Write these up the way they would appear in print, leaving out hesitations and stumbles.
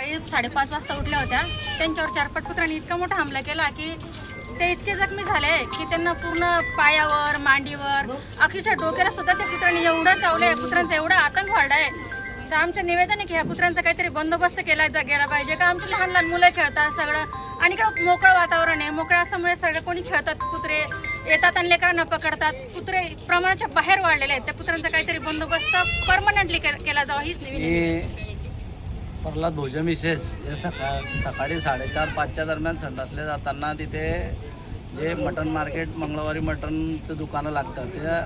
सकाळी 5:30 वाजता उठल्या होत्या. त्यांच्यावर 4-5 कुत्र्यांनी इतका मोठा हमला केला की ते इतके जखमी झाले की त्यांना पूर्ण पायावर, मांडीवर, अक्षरशः डोक्याला सुद्धा त्या कुत्र्यांनी एवढं चावलंय. कुत्र्यांचा एवढा आतंक वाढलाय. तर आमचं निवेदन आहे की ह्या कुत्र्यांचा काहीतरी बंदोबस्त केला गेला पाहिजे. का आमची लहान लहान मुलं खेळतात सगळं आणि इकडं मोकळं वातावरण आहे. मोकळं असल्यामुळे सगळे कोणी खेळतात, कुत्रे येतात आणि लेकरांना पकडतात. कुत्रे प्रमाणाच्या बाहेर वाढलेले आहेत. त्या कुत्र्यांचा काहीतरी बंदोबस्त परमनंटली केला जावा हीच निवेदन. प्रल्हाद भोजे मिसेस हे सकाळी 4:30-5च्या दरम्यान संडासले जाताना तिथे जे मटण मार्केट मंगळवारी मटणचं दुकानं लागतात त्या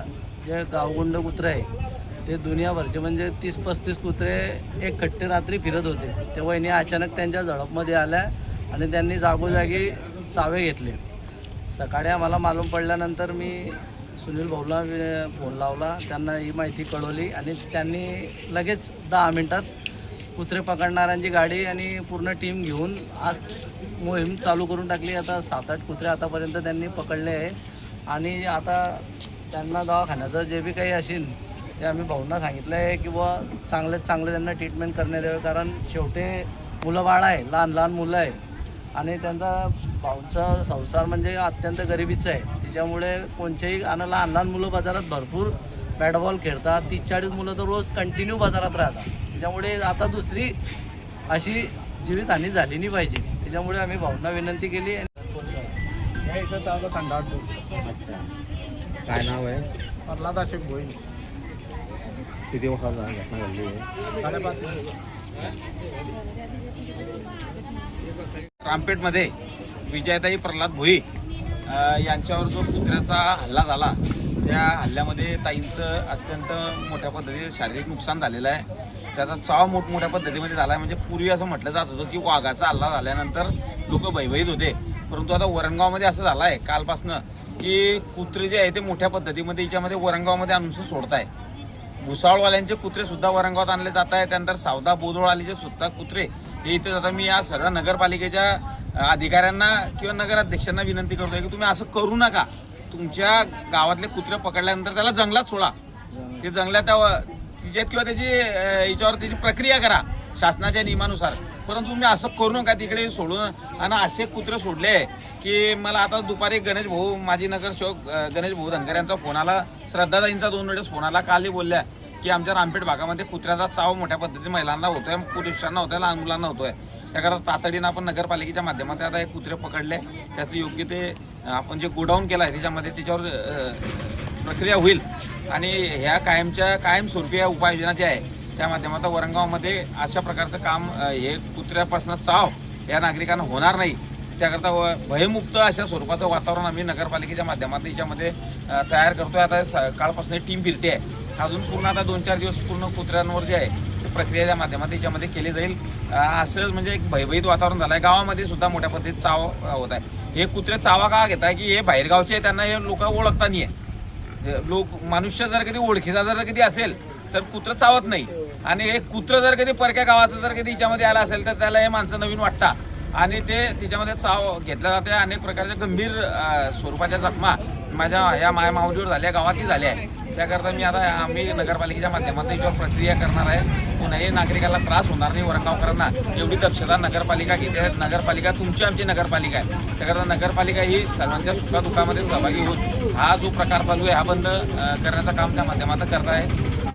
जे गावगुंड कुत्रे आहे ते दुनियाभरचे म्हणजे 30-35 कुत्रे एक कट्टे रात्री फिरत होते. ते वहिनी अचानक त्यांच्या झडपमध्ये आल्या आणि त्यांनी जागोजागी चावे घेतले. सकाळी आम्हाला मालूम पडल्यानंतर मी सुनील भाऊला फोन लावला, त्यांना ही माहिती कळवली आणि त्यांनी लगेच 10 मिनटात कुत्रे पकडणाऱ्यांची गाडी आणि पूर्ण टीम घेऊन आज मोहीम चालू करून टाकली. आता 7-8 कुत्रे आतापर्यंत त्यांनी पकडले आहे आणि आता त्यांना दवाखान्याचं जे बी काही असेल ते आम्ही भाऊंना सांगितलं आहे की बुवा चांगल्यात चांगले त्यांना ट्रीटमेंट करण्यात यावे. कारण शेवटी मुलं बाळ आहे, लहान लहान मुलं आहे आणि त्यांचा भाऊंचा संसार म्हणजे अत्यंत गरिबीचा आहे. त्याच्यामुळे कोणत्याही आणि लहान लहान मुलं बाजारात भरपूर बॅट बॉल खेळतात. 30-40 मुलं तर रोज कंटिन्यू बाजारात राहतात. त्याच्यामुळे आता दुसरी अशी जीवितहानी झाली नाही पाहिजे. त्याच्यामुळे आम्ही भाऊंना विनंती केली. अच्छा, काय नाव आहे? प्रल्हाद अशोक भोईर. किती वाजता घटना घडली आहे? 5:30. रामपेठमध्ये विजयताई प्रल्हाद भोई यांच्यावर जो कुत्र्याचा हल्ला झाला त्या हल्ल्यामध्ये ताईंचं अत्यंत मोठ्या पद्धतीने शारीरिक नुकसान झालेलं आहे. त्याचा चाव मोठमोठ्या पद्धतीमध्ये झाला आहे. म्हणजे पूर्वी असं म्हटलं जात होतं की वाघाचा हल्ला झाल्यानंतर लोक भयभीत होते, परंतु आता वरणगावमध्ये असं झालं आहे कालपासनं की कुत्रे जे आहे ते मोठ्या पद्धतीमध्ये याच्यामध्ये वरणगावमध्ये आणून सोडत आहे. भुसावळवाल्यांचे कुत्रे सुद्धा वरणगावात आणले जात आहेत. त्यानंतर सावदा बोदोळवालीचे सुद्धा कुत्रे हे इथे जातात. मी या सर्व नगरपालिकेच्या अधिकाऱ्यांना किंवा नगराध्यक्षांना विनंती करतोय की तुम्ही असं करू नका. तुमच्या गावातले कुत्रे पकडल्यानंतर त्याला जंगलात सोडा. ते जंगलात तिच्यात किंवा त्याची याच्यावर त्याची प्रक्रिया करा शासनाच्या नियमानुसार, परंतु तुम्ही असं करू नका तिकडे सोडून. आणि असे कुत्रे सोडले की मला आता दुपारी गणेश भाऊ माजी नगरसेवक गणेश भाऊ धनगर यांचा फोन आला, श्रद्धाताईंचा 2 वेळेस फोन आला. कालही बोलल्या की आमच्या रामपेठ भागामध्ये कुत्र्याचा चाव मोठ्या पद्धतीने महिलांना होतोय, पुरुषांना होतोय, लहान मुलांना होतोय. त्याकरता तातडीनं आपण नगरपालिकेच्या माध्यमातून आता हे कुत्रे पकडले, त्याचं योग्य ते आपण जे गोडाऊन केलं आहे त्याच्यामध्ये त्याच्यावर प्रक्रिया होईल आणि ह्या कायमस्वरूपी या उपाययोजना ज्या आहे त्या माध्यमातून वरणगावमध्ये अशा प्रकारचं काम हे कुत्र्यापासून चाव या नागरिकांना होणार नाही त्याकरता भयमुक्त अशा स्वरूपाचं वातावरण आम्ही नगरपालिकेच्या माध्यमातून याच्यामध्ये तयार करतोय. आता सकाळपासून टीम फिरते आहे. अजून पूर्ण आता 2-4 दिवस पूर्ण कुत्र्यांवर जे आहे प्रक्रियेच्या माध्यमातून याच्यामध्ये केली जाईल. असं म्हणजे एक भयभीत वातावरण झालं आहे. गावामध्ये सुद्धा मोठ्या पद्धतीत चाव होत आहे. हे कुत्रे चावा का घेत आहे की हे बाहेरगावचे त्यांना हे लोक ओळखता नाही आहे. मनुष्य जर कधी ओळखीचा जर कधी असेल तर कुत्रं चावत नाही आणि हे कुत्रं जर कधी परक्या गावाचं जर कधी याच्यामध्ये आलं असेल तर त्याला हे माणसं नवीन वाटतात आणि ते त्याच्यामध्ये चाव घेतल्या जाते. अनेक प्रकारच्या गंभीर स्वरूपाच्या जखमा माझ्या या मायमाऊलीवर झाल्या, गावातही झाल्या आहे. त्याकरता आम्ही नगरपालिकेच्या माध्यमातून याच्यावर प्रक्रिया करणार आहे. कोणाही नागरिकाला त्रास होणार नाही. वरणगावकरांना एवढी दक्षता नगरपालिका घेते आहे. नगरपालिका तुमची आमची नगरपालिका आहे. त्याकरता नगरपालिका ही सर्वांच्या सुखादुखामध्ये सहभागी होऊन हा जो प्रकार चालू आहे हा बंद करण्याचं काम त्या माध्यमातून करत आहे.